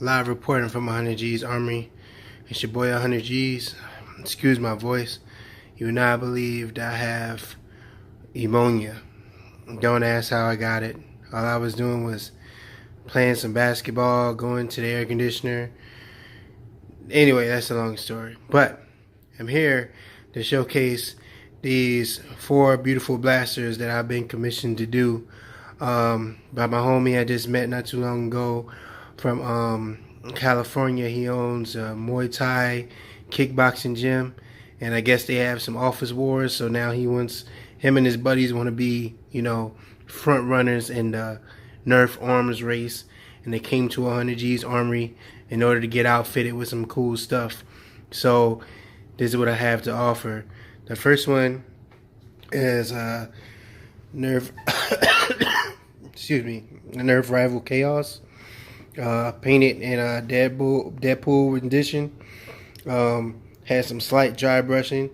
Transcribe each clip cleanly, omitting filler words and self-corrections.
Live reporting from 100 G's Armory. It's your boy 100 G's. Excuse my voice. You would not believe that I have pneumonia. Don't ask how I got it. All I was doing was playing some basketball, going to the air conditioner. Anyway, that's a long story. But I'm here to showcase these 4 beautiful blasters that I've been commissioned to do by my homie I just met not too long ago from California. He owns a Muay Thai kickboxing gym, and I guess they have some office wars, so now him and his buddies want to be, front runners in the Nerf arms race, and they came to 100 G's Armory in order to get outfitted with some cool stuff. So this is what I have to offer. The first one is Nerf excuse me, Nerf Rival Chaos, painted in a Deadpool rendition. Has some slight dry brushing,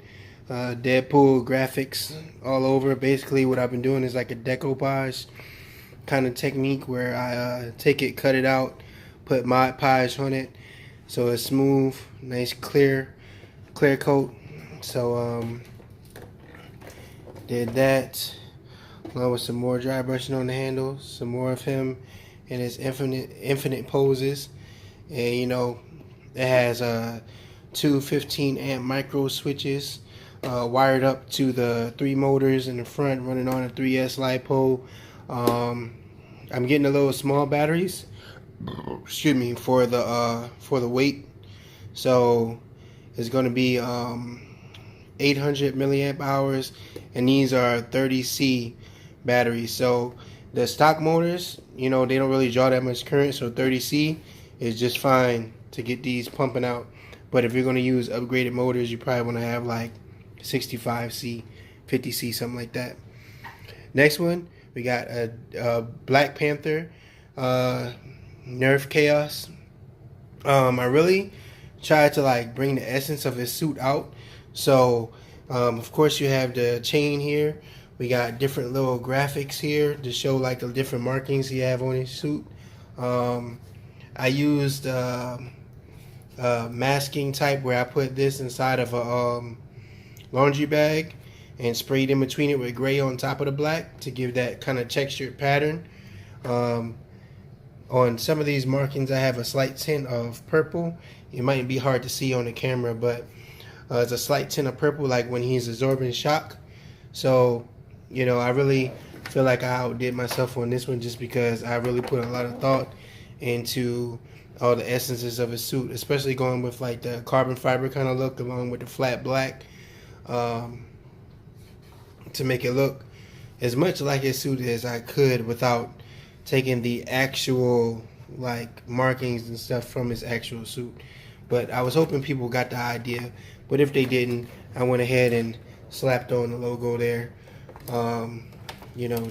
Deadpool graphics all over. Basically what I've been doing is like a decoupage kind of technique where I take it, cut it out, put Mod Podge on it so it's smooth, nice clear coat. So did that along with some more dry brushing on the handle, some more of him and his infinite poses. And it has 2 15 amp micro switches wired up to the 3 motors in the front, running on a 3S lipo. I'm getting a little small batteries, excuse me, for the weight. So it's going to be 800 milliamp hours, and these are 30C batteries. So the stock motors, they don't really draw that much current, so 30C is just fine to get these pumping out. But if you're going to use upgraded motors, you probably want to have like 65C, 50C, something like that. Next one, we got a Black Panther Nerf Chaos. I really tried to bring the essence of his suit out. So of course you have the chain here. We got different little graphics here to show the different markings he have on his suit. I used masking type where I put this inside of a laundry bag and sprayed in between it with gray on top of the black to give that kind of textured pattern. On some of these markings I have a slight tint of purple. It might be hard to see on the camera, but it's a slight tint of purple, like when he's absorbing shock. So I really feel like I outdid myself on this one, just because I really put a lot of thought into all the essences of his suit, especially going with the carbon fiber kind of look along with the flat black, to make it look as much like his suit as I could without taking the actual markings and stuff from his actual suit. But I was hoping people got the idea, but if they didn't, I went ahead and slapped on the logo there,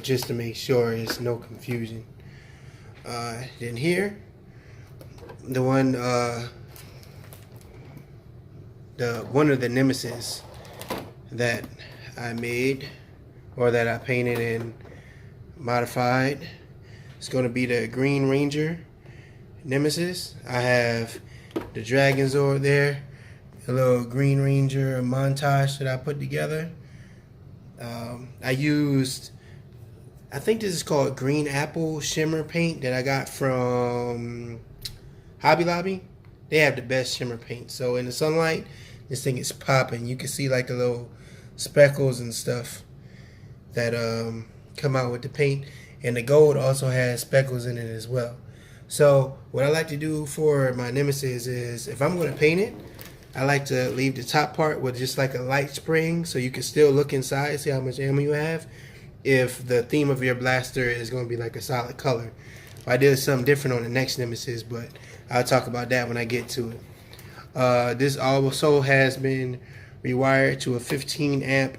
just to make sure there's no confusion. Then here, the one of the Nemesis that I made, or that I painted and modified, it's going to be the Green Ranger Nemesis. I have the dragons over there, a little Green Ranger montage that I put together. I used, I think this is called Green Apple Shimmer paint that I got from Hobby Lobby. They have the best shimmer paint. So in the sunlight, this thing is popping. You can see the little speckles and stuff that come out with the paint. And the gold also has speckles in it as well. So what I like to do for my Nemesis is, if I'm going to paint it, I like to leave the top part with just a light spraying, so you can still look inside, see how much ammo you have, if the theme of your blaster is going to be a solid color. I did something different on the next Nemesis, but I'll talk about that when I get to it. This also has been rewired to a 15 amp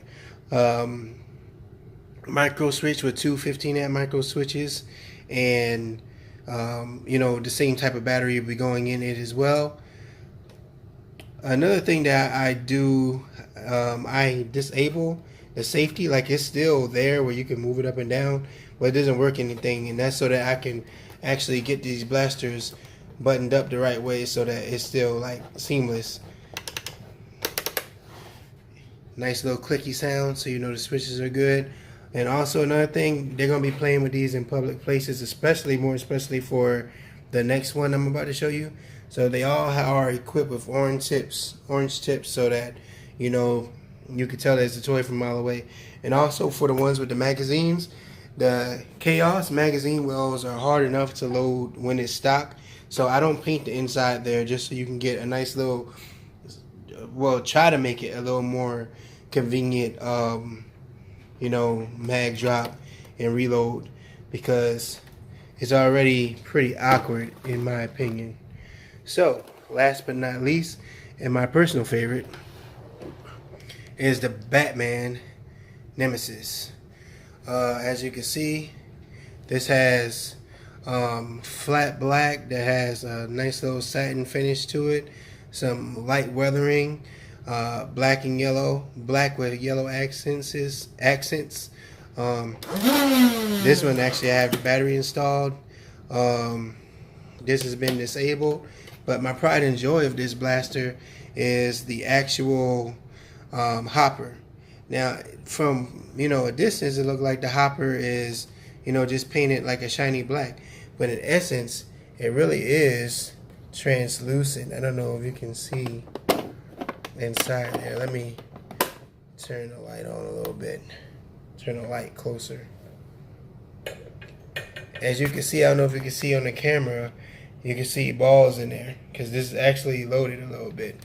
micro switch with 2 15 amp micro switches, and the same type of battery will be going in it as well. Another thing that I do, I disable the safety. It's still there where you can move it up and down, but it doesn't work anything, and that's so that I can actually get these blasters buttoned up the right way so that it's still like seamless. Nice little clicky sound, so you know the switches are good. And also another thing, they're gonna be playing with these in public places, more especially for the next one I'm about to show you. So they all are equipped with orange tips, so that you know you can tell that it's a toy from a mile away. And also for the ones with the magazines, the Khaos magazine wells are hard enough to load when it's stock. So I don't paint the inside there, just so you can get a nice little, well, try to make it a little more convenient, you know, mag drop and reload, because it's already pretty awkward in my opinion. So last but not least, and my personal favorite, is the Batman Nemesis. As you can see, this has flat black that has a nice little satin finish to it, some light weathering, black and yellow, black with yellow accents. This one actually I have the battery installed. This has been disabled, but my pride and joy of this blaster is the actual hopper. Now, from a distance, it looked like the hopper is just painted like a shiny black, but in essence, it really is translucent. I don't know if you can see inside there. Let me turn the light on a little bit. Turn the light closer. As you can see, I don't know if you can see on the camera, you can see balls in there because this is actually loaded a little bit.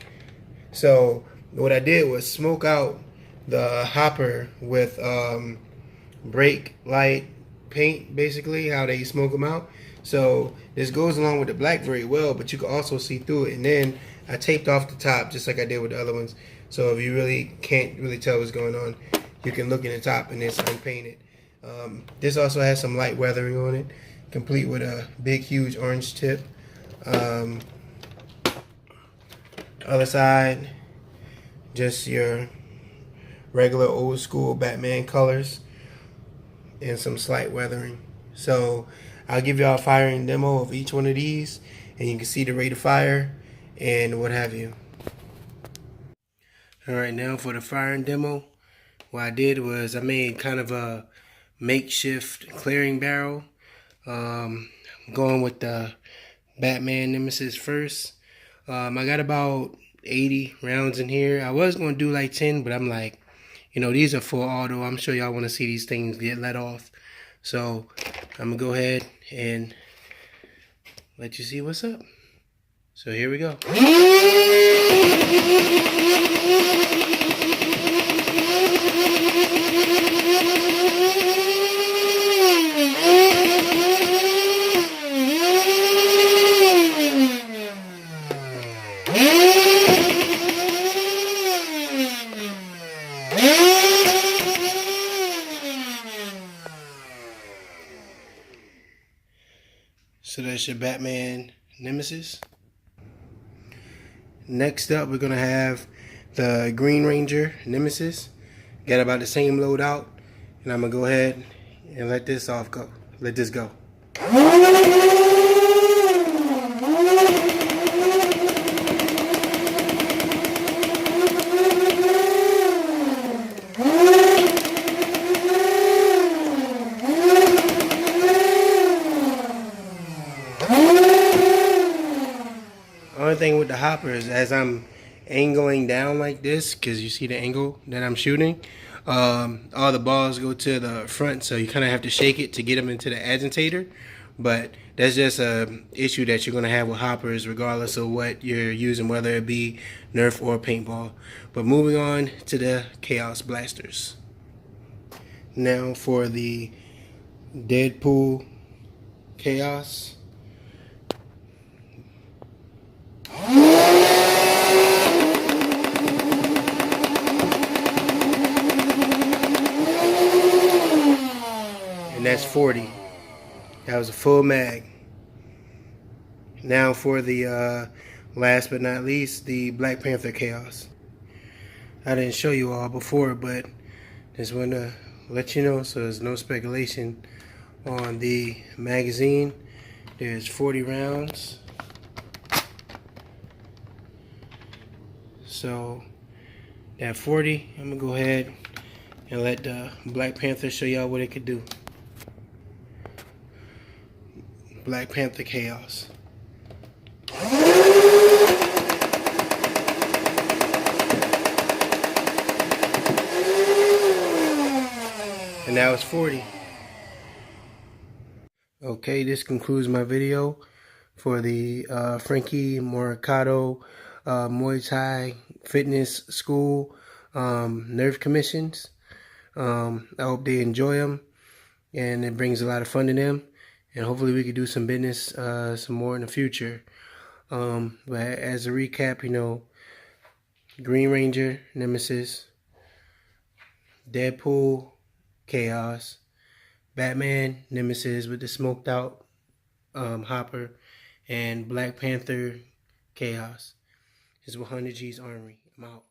So what I did was smoke out the hopper with brake light paint, basically how they smoke them out. So this goes along with the black very well, but you can also see through it. And then I taped off the top just like I did with the other ones. So if you really can't really tell what's going on, you can look in the top and it's unpainted. This also has some light weathering on it, complete with a big huge orange tip. Other side, just your regular old school Batman colors and some slight weathering. So I'll give y'all a firing demo of each one of these, and you can see the rate of fire and what have you. Alright, now for the firing demo, what I did was I made kind of a makeshift clearing barrel. Going with the Batman Nemesis first. I got about 80 rounds in here. I was going to do like 10, but I'm like, these are full auto. I'm sure y'all want to see these things get let off. So I'm going to go ahead and let you see what's up. So here we go. So that's your Batman Nemesis. Next up, we're gonna have the Green Ranger Nemesis. Got about the same loadout, and I'm gonna go ahead and let this go. Only thing with the hopper is as I'm angling down like this, because you see the angle that I'm shooting, all the balls go to the front, so you kind of have to shake it to get them into the agitator. But that's just a issue that you're going to have with hoppers regardless of what you're using, whether it be Nerf or paintball. But moving on to the Khaos blasters. Now for the Deadpool Khaos. And that's 40. That was a full mag. Now for the last but not least, the Black Panther Khaos. I didn't show you all before, but just want to let you know so there's no speculation on the magazine. There's 40 rounds So that 40, I'm gonna go ahead and let the Black Panther show y'all what it could do. Black Panther Chaos. And now it's 40. Okay, this concludes my video for the Frankie Morikato Muay Thai Fitness School Nerve Commissions. I hope they enjoy them, and it brings a lot of fun to them. And hopefully we could do some business some more in the future. But as a recap, you know, Green Ranger, Nemesis, Deadpool, Chaos, Batman, Nemesis with the smoked out hopper, and Black Panther, Chaos. It's 100 G's Armory. I'm out.